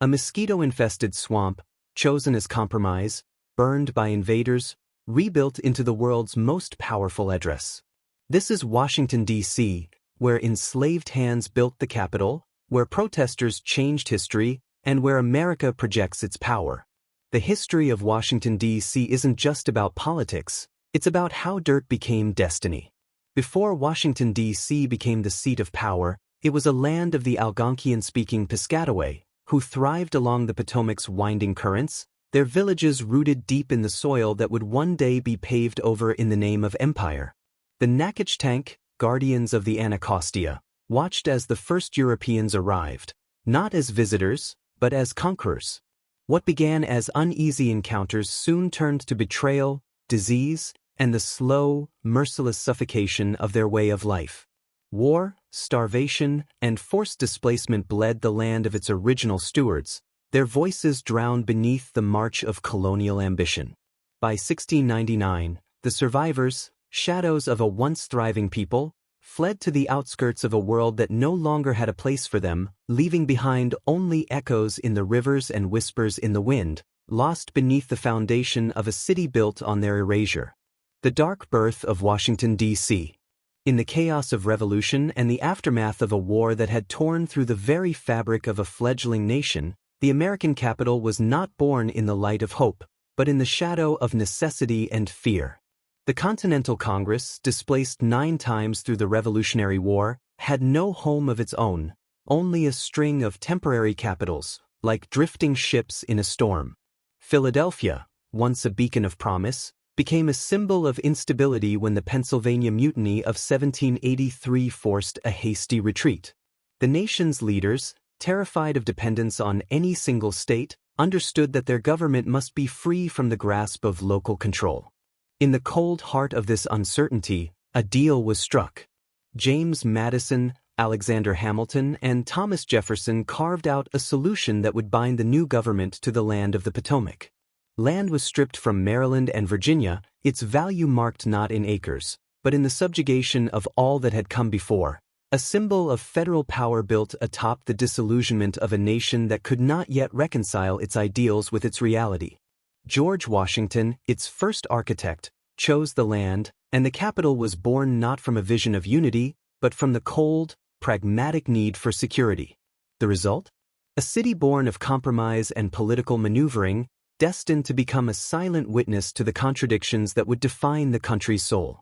a mosquito-infested swamp, chosen as compromise, burned by invaders, rebuilt into the world's most powerful address. This is Washington, D.C., where enslaved hands built the Capitol, where protesters changed history, and where America projects its power. The history of Washington, D.C. isn't just about politics, it's about how dirt became destiny. Before Washington, D.C. became the seat of power, it was a land of the Algonquian-speaking Piscataway, who thrived along the Potomac's winding currents, their villages rooted deep in the soil that would one day be paved over in the name of empire. The Nacotchtank, guardians of the Anacostia, watched as the first Europeans arrived, not as visitors, but as conquerors. What began as uneasy encounters soon turned to betrayal, disease, and the slow, merciless suffocation of their way of life. War, starvation, and forced displacement bled the land of its original stewards, their voices drowned beneath the march of colonial ambition. By 1699, the survivors, shadows of a once thriving people, fled to the outskirts of a world that no longer had a place for them, leaving behind only echoes in the rivers and whispers in the wind, lost beneath the foundation of a city built on their erasure. The dark birth of Washington, D.C. In the chaos of revolution and the aftermath of a war that had torn through the very fabric of a fledgling nation, the American capital was not born in the light of hope, but in the shadow of necessity and fear. The Continental Congress, displaced 9 times through the Revolutionary War, had no home of its own, only a string of temporary capitals, like drifting ships in a storm. Philadelphia, once a beacon of promise, became a symbol of instability when the Pennsylvania Mutiny of 1783 forced a hasty retreat. The nation's leaders, terrified of dependence on any single state, understood that their government must be free from the grasp of local control. In the cold heart of this uncertainty, a deal was struck. James Madison, Alexander Hamilton, and Thomas Jefferson carved out a solution that would bind the new government to the land of the Potomac. Land was stripped from Maryland and Virginia, its value marked not in acres, but in the subjugation of all that had come before, a symbol of federal power built atop the disillusionment of a nation that could not yet reconcile its ideals with its reality. George Washington, its first architect, chose the land, and the capital was born not from a vision of unity, but from the cold, pragmatic need for security. The result? A city born of compromise and political maneuvering, destined to become a silent witness to the contradictions that would define the country's soul.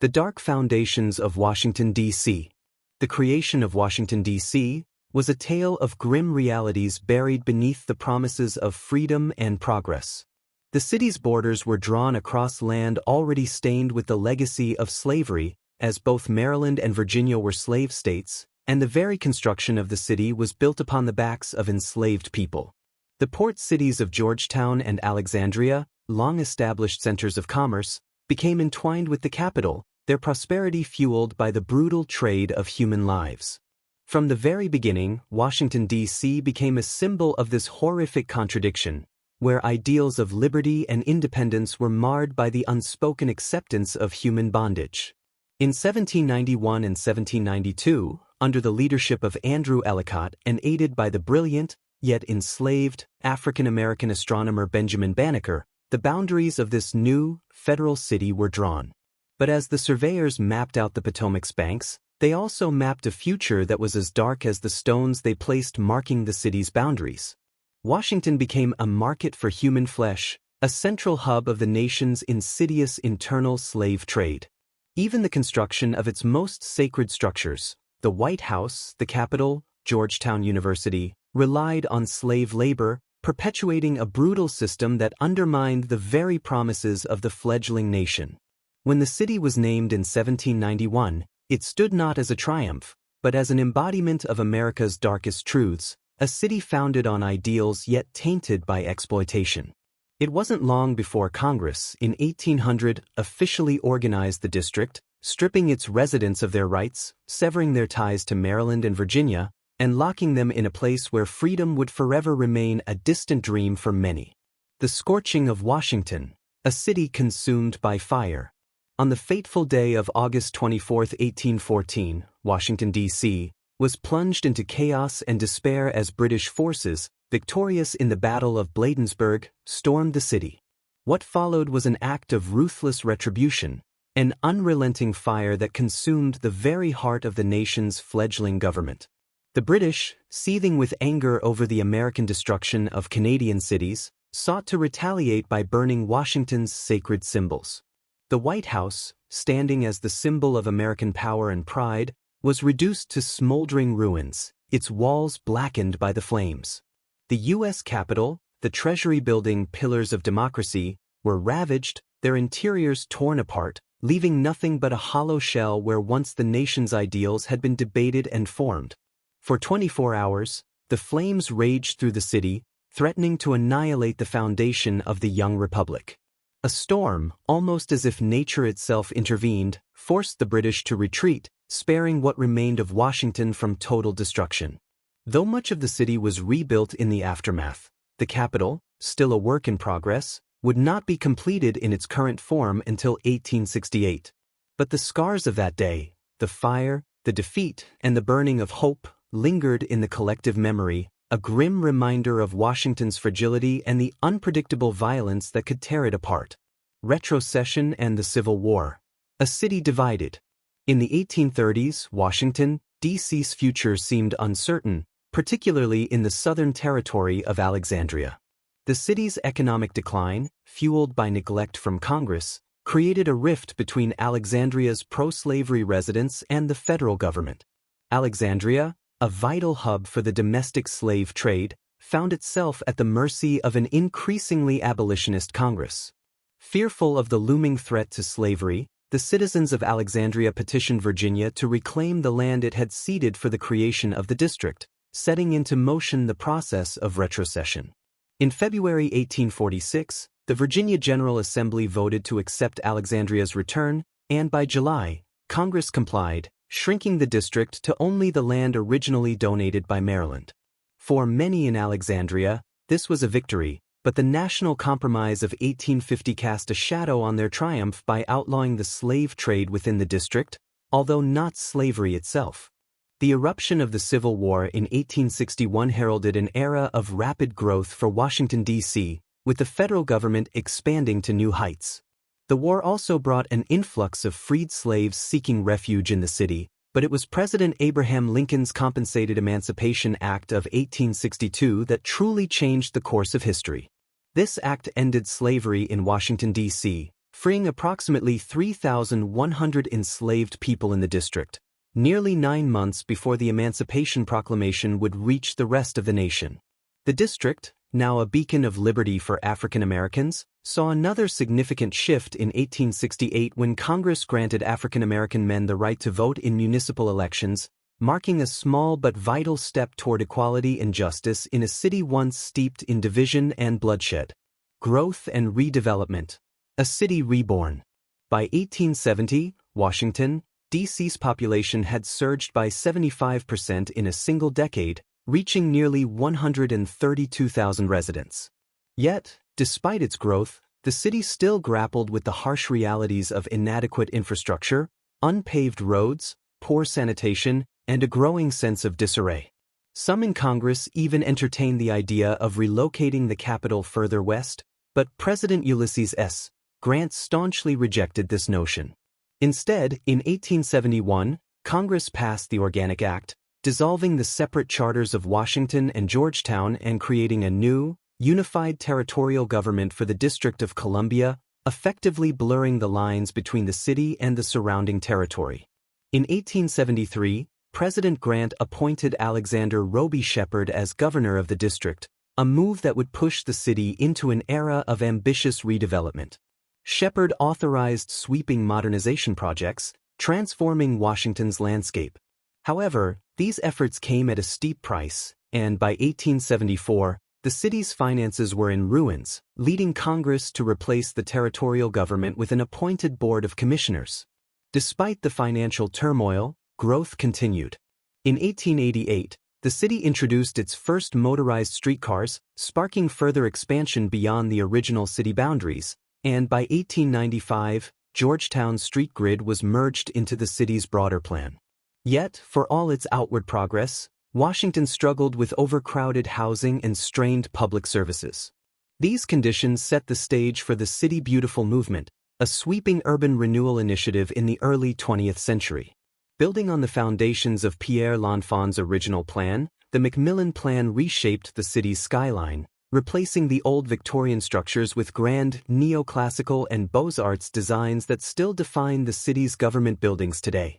The dark foundations of Washington, D.C. The creation of Washington, D.C. was a tale of grim realities buried beneath the promises of freedom and progress. The city's borders were drawn across land already stained with the legacy of slavery, as both Maryland and Virginia were slave states, and the very construction of the city was built upon the backs of enslaved people. The port cities of Georgetown and Alexandria, long-established centers of commerce, became entwined with the capital, their prosperity fueled by the brutal trade of human lives. From the very beginning, Washington, D.C. became a symbol of this horrific contradiction, where ideals of liberty and independence were marred by the unspoken acceptance of human bondage. In 1791 and 1792, under the leadership of Andrew Ellicott and aided by the brilliant, yet enslaved, African-American astronomer Benjamin Banneker, the boundaries of this new, federal city were drawn. But as the surveyors mapped out the Potomac's banks, they also mapped a future that was as dark as the stones they placed marking the city's boundaries. Washington became a market for human flesh, a central hub of the nation's insidious internal slave trade. Even the construction of its most sacred structures, the White House, the Capitol, Georgetown University, relied on slave labor, perpetuating a brutal system that undermined the very promises of the fledgling nation. When the city was named in 1791, it stood not as a triumph, but as an embodiment of America's darkest truths, a city founded on ideals yet tainted by exploitation. It wasn't long before Congress, in 1800, officially organized the district, stripping its residents of their rights, severing their ties to Maryland and Virginia, and locking them in a place where freedom would forever remain a distant dream for many. The scorching of Washington, a city consumed by fire. On the fateful day of August 24, 1814, Washington, D.C., was plunged into chaos and despair as British forces, victorious in the Battle of Bladensburg, stormed the city. What followed was an act of ruthless retribution, an unrelenting fire that consumed the very heart of the nation's fledgling government. The British, seething with anger over the American destruction of Canadian cities, sought to retaliate by burning Washington's sacred symbols. The White House, standing as the symbol of American power and pride, was reduced to smoldering ruins, its walls blackened by the flames. The U.S. Capitol, the Treasury Building pillars of democracy, were ravaged, their interiors torn apart, leaving nothing but a hollow shell where once the nation's ideals had been debated and formed. For 24 hours, the flames raged through the city, threatening to annihilate the foundation of the young republic. A storm, almost as if nature itself intervened, forced the British to retreat, sparing what remained of Washington from total destruction. Though much of the city was rebuilt in the aftermath, the Capitol, still a work in progress, would not be completed in its current form until 1868. But the scars of that day, the fire, the defeat, and the burning of hope, lingered in the collective memory, a grim reminder of Washington's fragility and the unpredictable violence that could tear it apart. Retrocession and the Civil War. A city divided. In the 1830s, Washington, D.C.'s future seemed uncertain, particularly in the southern territory of Alexandria. The city's economic decline, fueled by neglect from Congress, created a rift between Alexandria's pro-slavery residents and the federal government. Alexandria, a vital hub for the domestic slave trade, found itself at the mercy of an increasingly abolitionist Congress. Fearful of the looming threat to slavery, the citizens of Alexandria petitioned Virginia to reclaim the land it had ceded for the creation of the district, setting into motion the process of retrocession. In February 1846, the Virginia General Assembly voted to accept Alexandria's return, and by July, Congress complied, shrinking the district to only the land originally donated by Maryland. For many in Alexandria, this was a victory, but the National Compromise of 1850 cast a shadow on their triumph by outlawing the slave trade within the district, although not slavery itself. The eruption of the Civil War in 1861 heralded an era of rapid growth for Washington, D.C., with the federal government expanding to new heights. The war also brought an influx of freed slaves seeking refuge in the city, but it was President Abraham Lincoln's Compensated Emancipation Act of 1862 that truly changed the course of history. This act ended slavery in Washington, D.C., freeing approximately 3,100 enslaved people in the district, nearly 9 months before the Emancipation Proclamation would reach the rest of the nation. The district, now a beacon of liberty for African Americans, saw another significant shift in 1868 when Congress granted African American men the right to vote in municipal elections, marking a small but vital step toward equality and justice in a city once steeped in division and bloodshed. Growth and redevelopment. A city reborn. By 1870, Washington, D.C.'s population had surged by 75% in a single decade, reaching nearly 132,000 residents. Yet, despite its growth, the city still grappled with the harsh realities of inadequate infrastructure, unpaved roads, poor sanitation, and a growing sense of disarray. Some in Congress even entertained the idea of relocating the capital further west, but President Ulysses S. Grant staunchly rejected this notion. Instead, in 1871, Congress passed the Organic Act, dissolving the separate charters of Washington and Georgetown and creating a new, unified territorial government for the District of Columbia, effectively blurring the lines between the city and the surrounding territory. In 1873, President Grant appointed Alexander Roby Shepherd as governor of the district, a move that would push the city into an era of ambitious redevelopment. Shepherd authorized sweeping modernization projects, transforming Washington's landscape. However, these efforts came at a steep price, and by 1874, the city's finances were in ruins, leading Congress to replace the territorial government with an appointed board of commissioners. Despite the financial turmoil, growth continued. In 1888, the city introduced its first motorized streetcars, sparking further expansion beyond the original city boundaries, and by 1895, Georgetown's street grid was merged into the city's broader plan. Yet, for all its outward progress, Washington struggled with overcrowded housing and strained public services. These conditions set the stage for the City Beautiful movement, a sweeping urban renewal initiative in the early 20th century. Building on the foundations of Pierre L'Enfant's original plan, the Macmillan Plan reshaped the city's skyline, replacing the old Victorian structures with grand, neoclassical and Beaux-Arts designs that still define the city's government buildings today.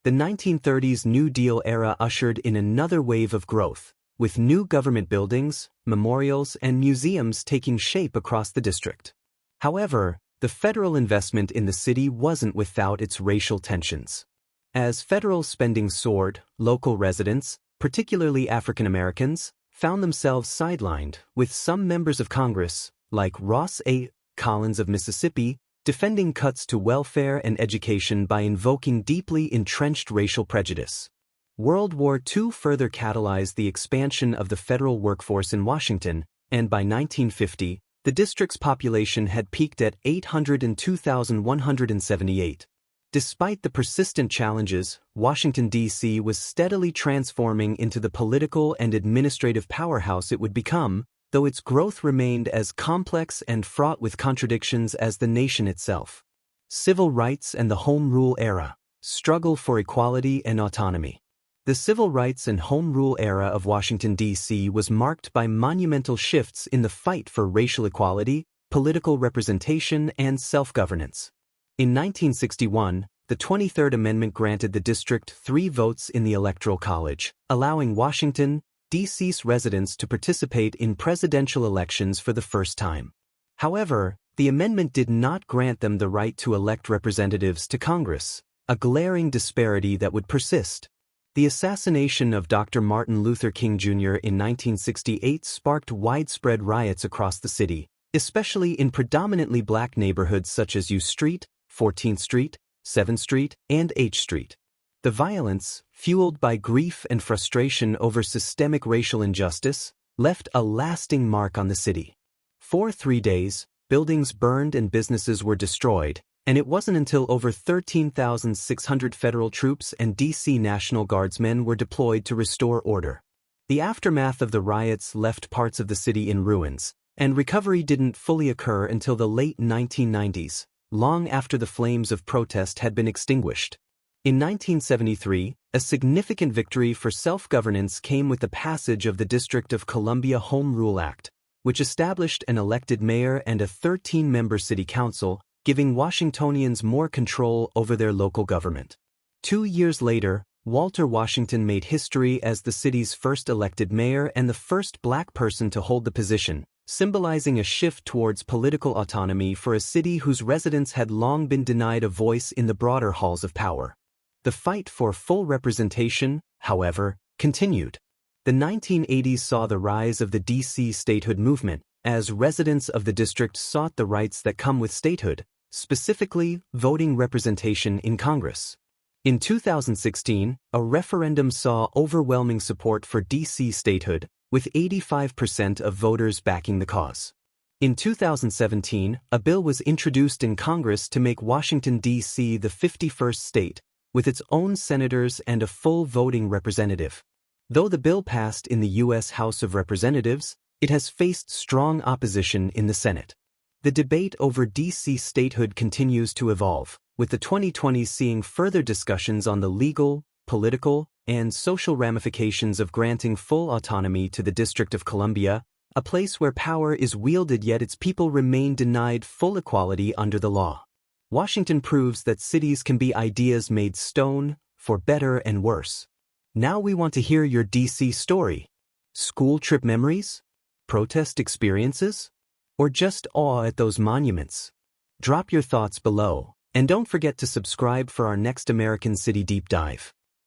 The 1930s New Deal era ushered in another wave of growth, with new government buildings, memorials, and museums taking shape across the district. However, the federal investment in the city wasn't without its racial tensions. As federal spending soared, local residents, particularly African Americans, found themselves sidelined, with some members of Congress, like Ross A. Collins of Mississippi, defending cuts to welfare and education by invoking deeply entrenched racial prejudice. World War II further catalyzed the expansion of the federal workforce in Washington, and by 1950, the district's population had peaked at 802,178. Despite the persistent challenges, Washington, D.C. was steadily transforming into the political and administrative powerhouse it would become, though its growth remained as complex and fraught with contradictions as the nation itself. Civil rights and the Home Rule era. Struggle for equality and autonomy. The civil rights and Home Rule era of Washington, D.C. was marked by monumental shifts in the fight for racial equality, political representation, and self-governance. In 1961, the 23rd Amendment granted the district 3 votes in the Electoral College, allowing Washington, D.C.'s residents to participate in presidential elections for the first time. However, the amendment did not grant them the right to elect representatives to Congress, a glaring disparity that would persist. The assassination of Dr. Martin Luther King Jr. in 1968 sparked widespread riots across the city, especially in predominantly black neighborhoods such as U Street, 14th Street, 7th Street, and H Street. The violence, fueled by grief and frustration over systemic racial injustice, left a lasting mark on the city. For 3 days, buildings burned and businesses were destroyed, and it wasn't until over 13,600 federal troops and D.C. National Guardsmen were deployed to restore order. The aftermath of the riots left parts of the city in ruins, and recovery didn't fully occur until the late 1990s, long after the flames of protest had been extinguished. In 1973, a significant victory for self-governance came with the passage of the District of Columbia Home Rule Act, which established an elected mayor and a 13-member city council, giving Washingtonians more control over their local government. 2 years later, Walter Washington made history as the city's first elected mayor and the first black person to hold the position, symbolizing a shift towards political autonomy for a city whose residents had long been denied a voice in the broader halls of power. The fight for full representation, however, continued. The 1980s saw the rise of the D.C. statehood movement, as residents of the district sought the rights that come with statehood, specifically voting representation in Congress. In 2016, a referendum saw overwhelming support for D.C. statehood, with 85% of voters backing the cause. In 2017, a bill was introduced in Congress to make Washington, D.C. the 51st state, with its own senators and a full voting representative. Though the bill passed in the U.S. House of Representatives, it has faced strong opposition in the Senate. The debate over D.C. statehood continues to evolve, with the 2020s seeing further discussions on the legal, political, and social ramifications of granting full autonomy to the District of Columbia, a place where power is wielded yet its people remain denied full equality under the law. Washington proves that cities can be ideas made stone, for better and worse. Now we want to hear your D.C. story. School trip memories? Protest experiences? Or just awe at those monuments? Drop your thoughts below, and don't forget to subscribe for our next American City Deep Dive.